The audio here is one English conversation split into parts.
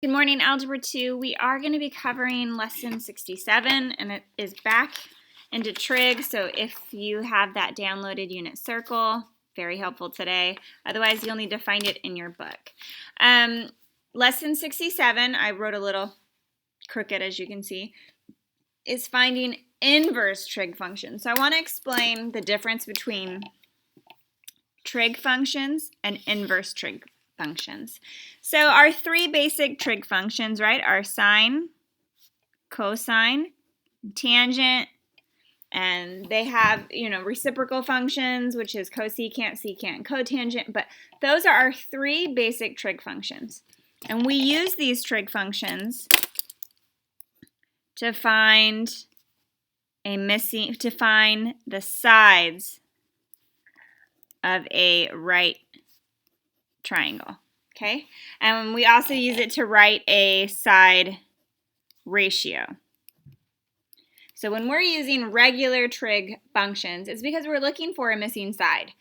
Good morning, Algebra 2. We are going to be covering Lesson 67, and it is back into Trig, so if you have that downloaded unit circle, very helpful today. Otherwise, you'll need to find it in your book. Lesson 67, I wrote a little crooked, as you can see, is finding inverse trig functions. So I want to explain the difference between trig functions and inverse trig functions. So our three basic trig functions, right, are sine, cosine, tangent, and they have, reciprocal functions, which is cosecant, secant, cotangent, but those are our three basic trig functions. And we use these trig functions to find the sides of a right triangle, okay? And we also use it to write a side ratio. So when we're using regular trig functions, it's because we're looking for a missing side.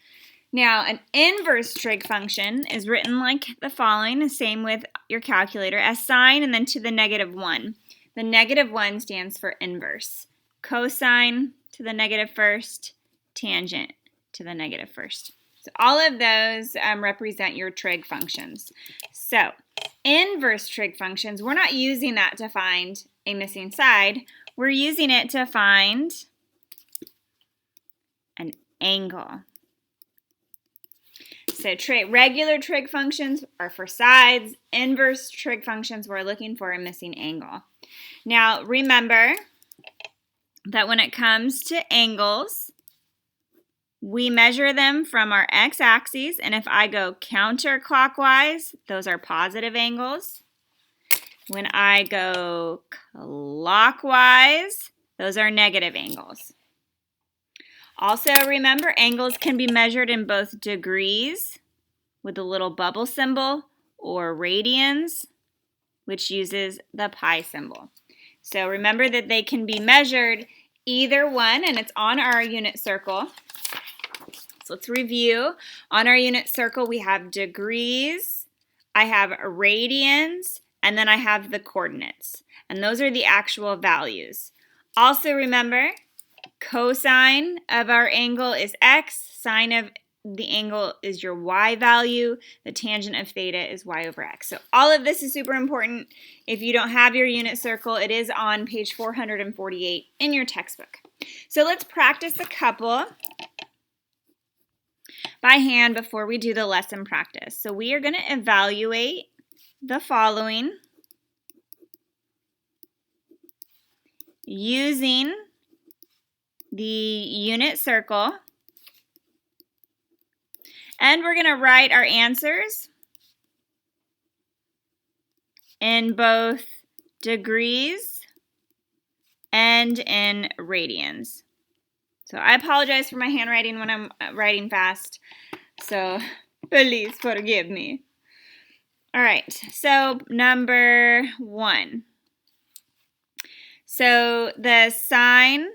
Now, an inverse trig function is written like the following, the same with your calculator, as sine and then to the -1. The -1 stands for inverse. Cosine to the -1st, tangent to the -1st. So all of those represent your trig functions. So inverse trig functions, we're not using that to find a missing side. We're using it to find an angle. So regular trig functions are for sides. Inverse trig functions, we're looking for a missing angle. Now remember that when it comes to angles, we measure them from our x-axis, and if I go counterclockwise, those are positive angles. When I go clockwise, those are negative angles. Also, remember, angles can be measured in both degrees with the little bubble symbol or radians, which uses the pi symbol. So remember that they can be measured either one, and it's on our unit circle. So let's review. On our unit circle, we have degrees, I have radians, and then I have the coordinates. And those are the actual values. Also remember, cosine of our angle is x, sine of the angle is your y value, the tangent of theta is y over x. So all of this is super important. If you don't have your unit circle, it is on page 448 in your textbook. So let's practice a couple by hand before we do the lesson practice. So we are going to evaluate the following using the unit circle, and we're going to write our answers in both degrees and in radians. So I apologize for my handwriting when I'm writing fast, so please forgive me. All right, so number 1. So the sine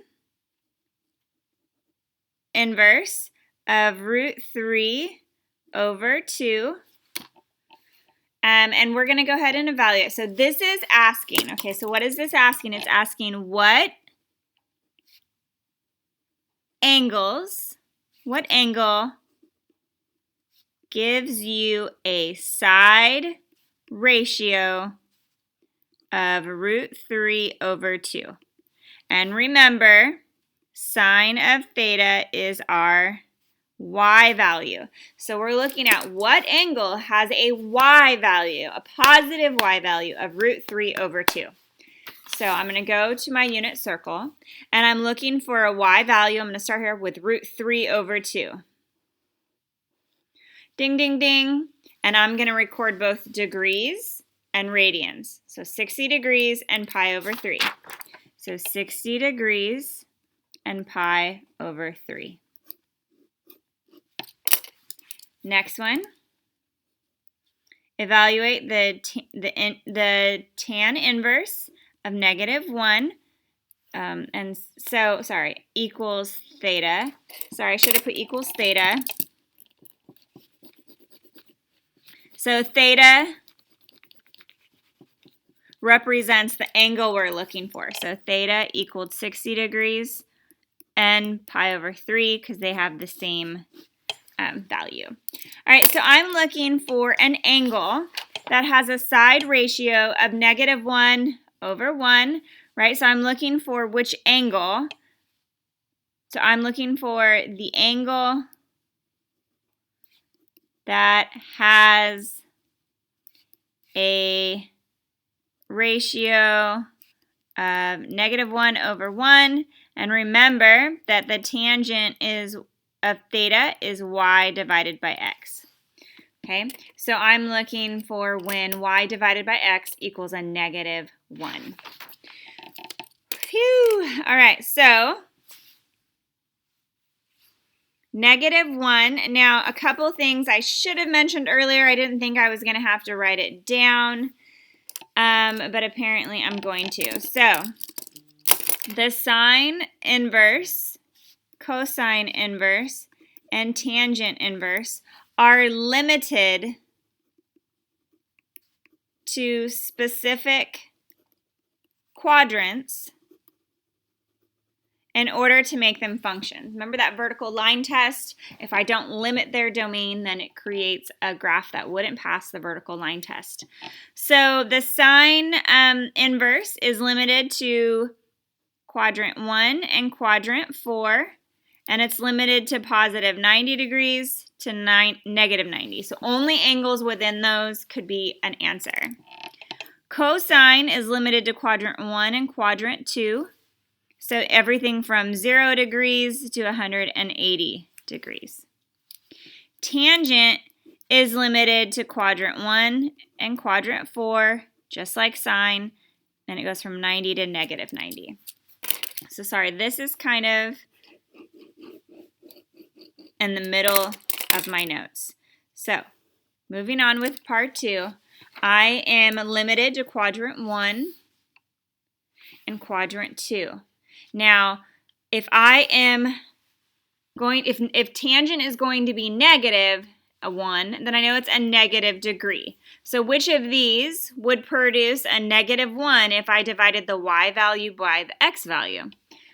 inverse of √3/2. And we're going to go ahead and evaluate. So this is asking, okay, so what is this asking? It's asking what angle gives you a side ratio of √3/2. And remember, sine of theta is our y value. So we're looking at what angle has a y value, a positive y value of √3/2. So I'm going to go to my unit circle, and I'm looking for a y value. I'm going to start here with √3/2. Ding, ding, ding. And I'm going to record both degrees and radians. So 60 degrees and pi over 3. So 60 degrees and pi over 3. Next one. Evaluate the tan inverse of -1 equals theta. Sorry, I should have put equals theta. So theta represents the angle we're looking for. So theta equaled 60 degrees and pi over 3 because they have the same value. All right, so I'm looking for an angle that has a side ratio of -1/1, right? So I'm looking for which angle. So I'm looking for the angle that has a ratio of -1/1. And remember that the tangent of theta is y divided by x. Okay, so I'm looking for when y divided by x equals a -1. Phew! All right, so -1. Now, a couple things I should have mentioned earlier. I didn't think I was going to have to write it down, but apparently I'm going to. So, the sine inverse, cosine inverse, and tangent inverse are limited to specific quadrants in order to make them function. Remember that vertical line test? If I don't limit their domain, then it creates a graph that wouldn't pass the vertical line test. So the sine inverse is limited to quadrant 1 and quadrant 4, and it's limited to positive 90 degrees to negative 90. So only angles within those could be an answer. Cosine is limited to quadrant 1 and quadrant 2. So everything from 0 degrees to 180 degrees. Tangent is limited to quadrant 1 and quadrant 4, just like sine, and it goes from 90 to negative 90. So sorry, this is kind of in the middle of my notes. So moving on with part 2, I am limited to quadrant 1 and quadrant 2. Now, if tangent is going to be -1, then I know it's a negative degree. So which of these would produce a -1 if I divided the y value by the x value?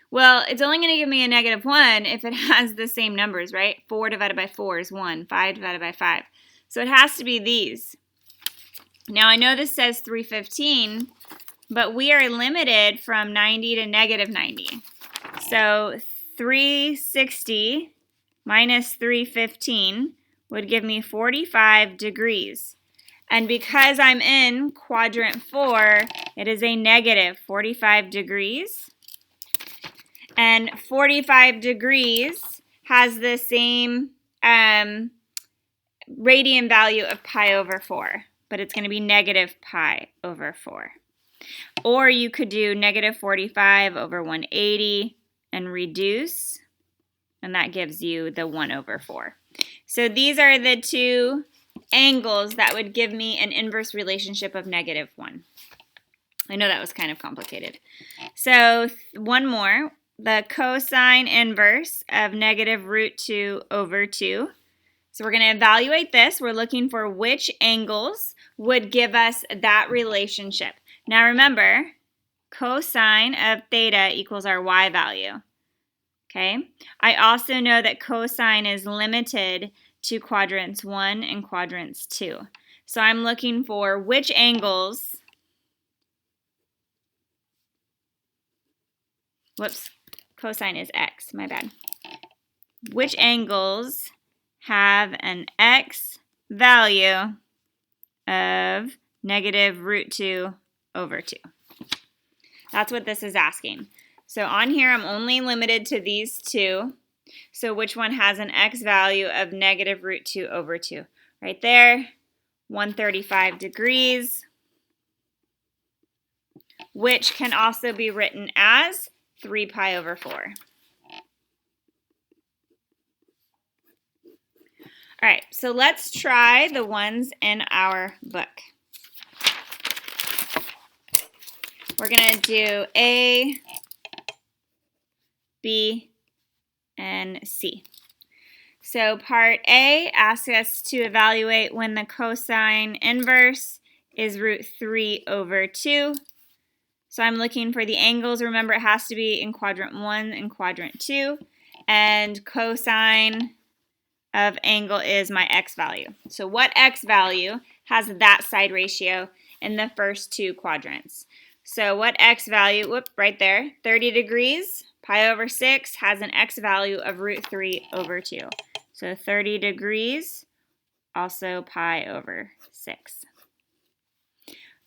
Well, it's only going to give me a -1 if it has the same numbers, right? 4 divided by 4 is 1, 5 divided by 5. So it has to be these. Now, I know this says 315, but we are limited from 90 to negative 90. So 360 minus 315 would give me 45 degrees. And because I'm in quadrant 4, it is a negative 45 degrees. And 45 degrees has the same radian value of pi over 4, but it's going to be negative pi over 4. Or you could do negative 45 over 180 and reduce, and that gives you the 1 over 4. So these are the two angles that would give me an inverse relationship of -1. I know that was kind of complicated. So one more, the cosine inverse of -√2 over 2. So we're going to evaluate this. We're looking for which angles would give us that relationship. Now remember, cosine of theta equals our y value. Okay? I also know that cosine is limited to quadrants 1 and quadrants 2. So I'm looking for which angles, cosine is x, my bad. Which angles have an x value of -√2 over 2? That's what this is asking. So on here, I'm only limited to these two. So which one has an x value of -√2 over 2? Right there, 135 degrees, which can also be written as 3 pi over 4. All right, so let's try the ones in our book. We're going to do A, B, and C. So part A asks us to evaluate when the cosine inverse is root 3 over 2. So I'm looking for the angles. Remember, it has to be in quadrant 1 and quadrant 2. And cosine of angle is my x value. So what x value has that side ratio in the first two quadrants? So what x value, right there, 30 degrees, pi over 6 has an x value of root 3 over 2. So 30 degrees, also pi over 6.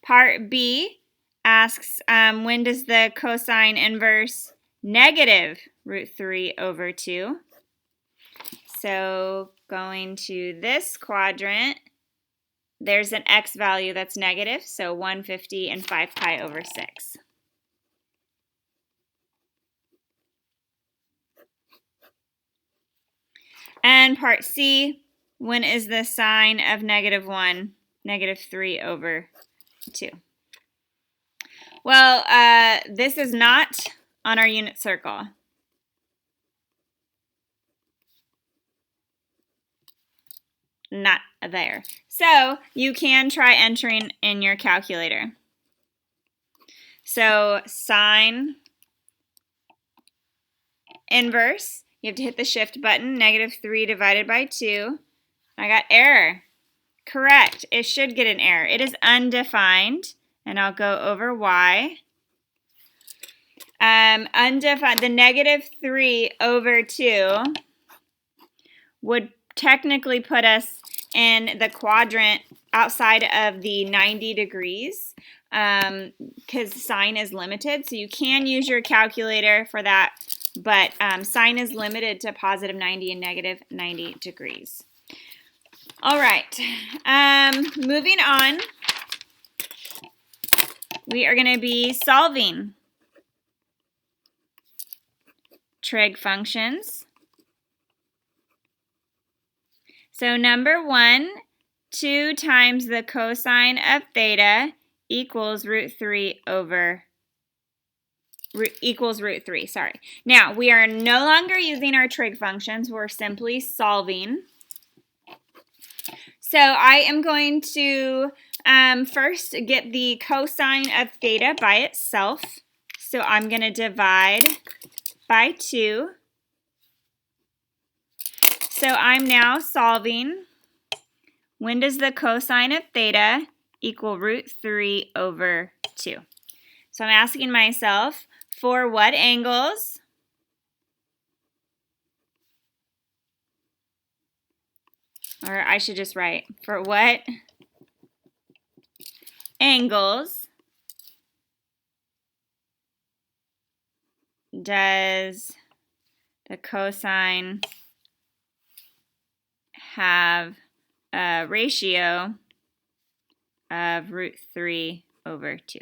Part B asks, when does the cosine inverse negative root 3 over 2? So going to this quadrant, there's an x value that's negative, so 150 and 5 pi over 6. And part C, when is the sine of negative 1, negative 3 over 2? Well, this is not on our unit circle. Not there. So you can try entering in your calculator. So sine inverse, you have to hit the shift button, negative 3 divided by 2. I got error. Correct. It should get an error. It is undefined, and I'll go over why. Undefined, the negative 3 over 2 would technically put us in the quadrant outside of the 90 degrees because sine is limited. So you can use your calculator for that, but sine is limited to positive 90 and negative 90 degrees. All right, moving on, we are going to be solving trig functions. So number 1, 2 times the cosine of theta equals root 3 over equals root 3, sorry. Now, we are no longer using our trig functions. We're simply solving. So I am going to first get the cosine of theta by itself. So I'm going to divide by 2. So I'm now solving. When does the cosine of theta equal root 3 over 2? So I'm asking myself, for what angles? Or I should just write, for what angles does the cosine have a ratio of root 3 over 2?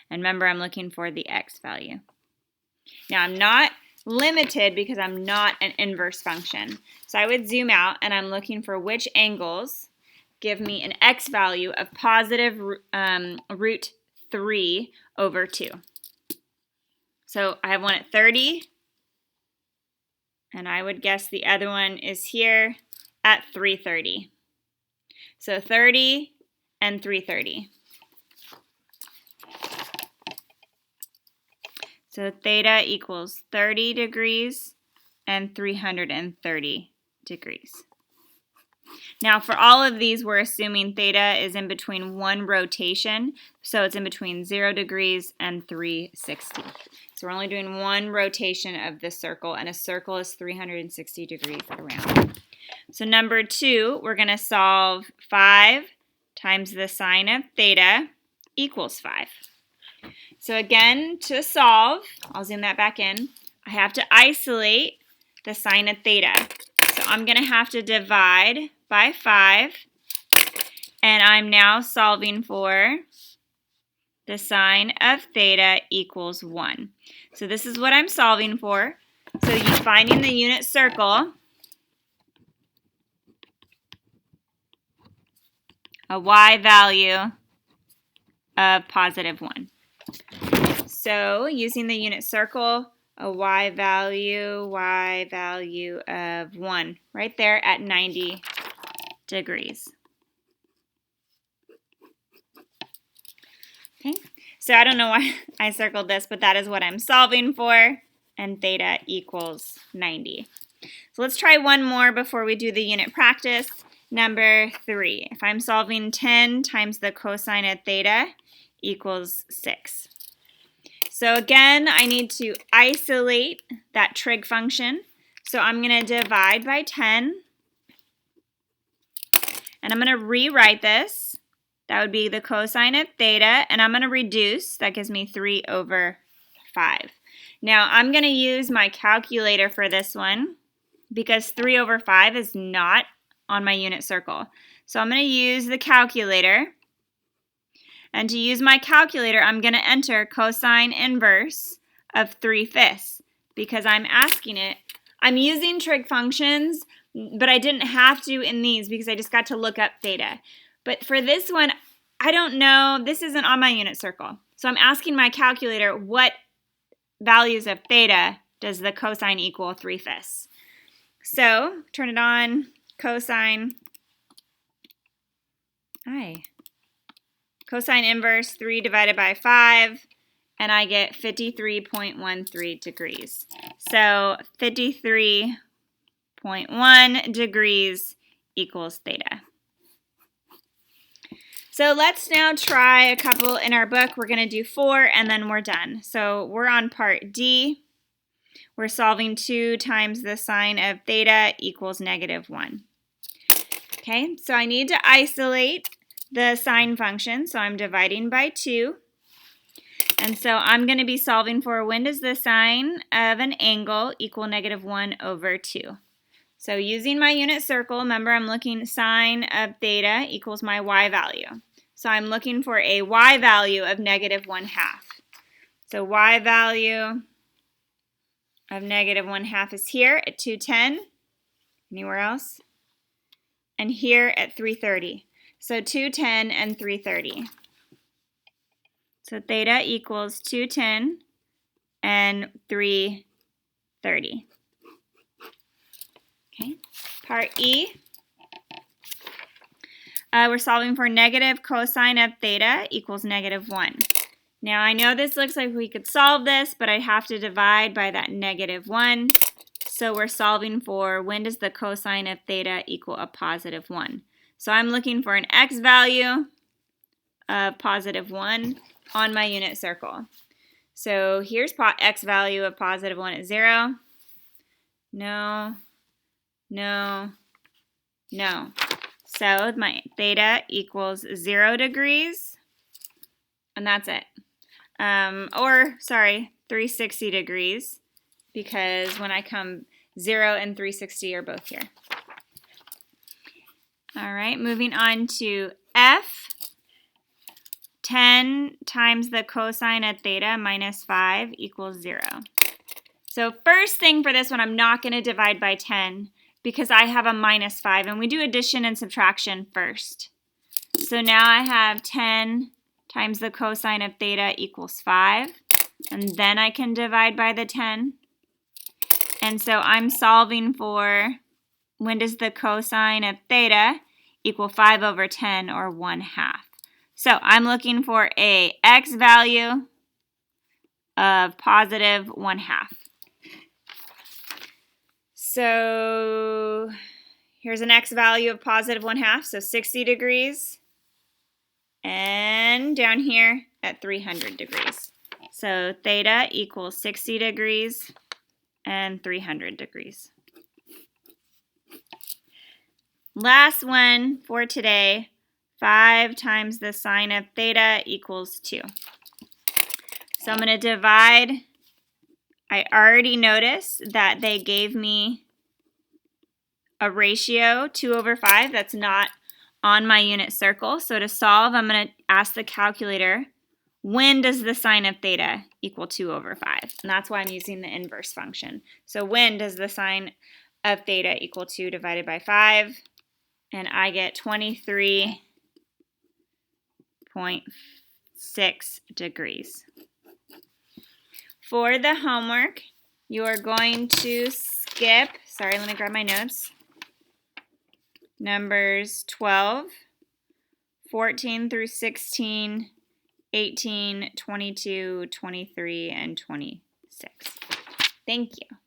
And remember, I'm looking for the x value. Now, I'm not limited because I'm not an inverse function. So I would zoom out, and I'm looking for which angles give me an x value of positive root 3 over 2. So I have one at 30, and I would guess the other one is here at 330. So 30 and 330. So theta equals 30 degrees and 330 degrees. Now for all of these, we're assuming theta is in between one rotation, so it's in between 0 degrees and 360. So we're only doing one rotation of the circle, and a circle is 360 degrees around. So number 2, we're going to solve 5 times the sine of theta equals 5. So again, to solve, I'll zoom that back in, I have to isolate the sine of theta. So I'm going to have to divide by 5, and I'm now solving for the sine of theta equals 1. So this is what I'm solving for. So you're finding the unit circle, a y value of positive 1. So using the unit circle, a y value of 1 right there at 90 degrees. So I don't know why I circled this, but that is what I'm solving for, and theta equals 90. So let's try one more before we do the unit practice. Number 3, if I'm solving 10 times the cosine of theta equals 6. So again, I need to isolate that trig function. So I'm going to divide by 10, and I'm going to rewrite this. That would be the cosine of theta, and I'm going to reduce. That gives me 3 over 5. Now I'm going to use my calculator for this one because 3 over 5 is not on my unit circle. So I'm going to use the calculator. And to use my calculator, I'm going to enter cosine inverse of 3/5 because I'm asking it. I'm using trig functions, but I didn't have to in these because I just got to look up theta. But for this one, I don't know. This isn't on my unit circle. So I'm asking my calculator what values of theta does the cosine equal 3/5. So turn it on, cosine. Cosine inverse 3 divided by 5, and I get 53.13 degrees. So 53.1 degrees equals theta. So let's now try a couple in our book. We're going to do 4 and then we're done. So we're on part D. We're solving 2 times the sine of theta equals -1. Okay, so I need to isolate the sine function, so I'm dividing by 2. And so I'm going to be solving for when does the sine of an angle equal -1 over 2. So using my unit circle, remember I'm looking sine of theta equals my y value. So I'm looking for a y value of -1/2. So y value of -1/2 is here at 210. Anywhere else? And here at 330. So 210 and 330. So theta equals 210 and 330. Okay, part E. We're solving for negative cosine of theta equals -1. Now I know this looks like we could solve this, but I have to divide by that -1. So we're solving for when does the cosine of theta equal a +1. So I'm looking for an x value of +1 on my unit circle. So here's x value of +1 at 0. No, no, no. So my theta equals 0 degrees, and that's it. 360 degrees, because when I come 0 and 360 are both here. All right, moving on to F. 10 times the cosine of theta minus 5 equals 0. So first thing for this one, I'm not going to divide by 10 because I have a -5, and we do addition and subtraction first. So now I have 10 times the cosine of theta equals 5, and then I can divide by the 10. And so I'm solving for when does the cosine of theta equal 5 over 10, or 1/2. So I'm looking for a x value of +1/2. So here's an x value of +1/2, so 60 degrees. And down here at 300 degrees. So theta equals 60 degrees and 300 degrees. Last one for today. 5 times the sine of theta equals 2. So I'm going to divide. I already noticed that they gave me a ratio 2 over 5 that's not on my unit circle. So to solve, I'm going to ask the calculator, when does the sine of theta equal 2 over 5? And that's why I'm using the inverse function. So when does the sine of theta equal 2 divided by 5? And I get 23.6 degrees. For the homework, you are going to skip, let me grab my notes, numbers 12, 14 through 16, 18, 22, 23, and 26. Thank you.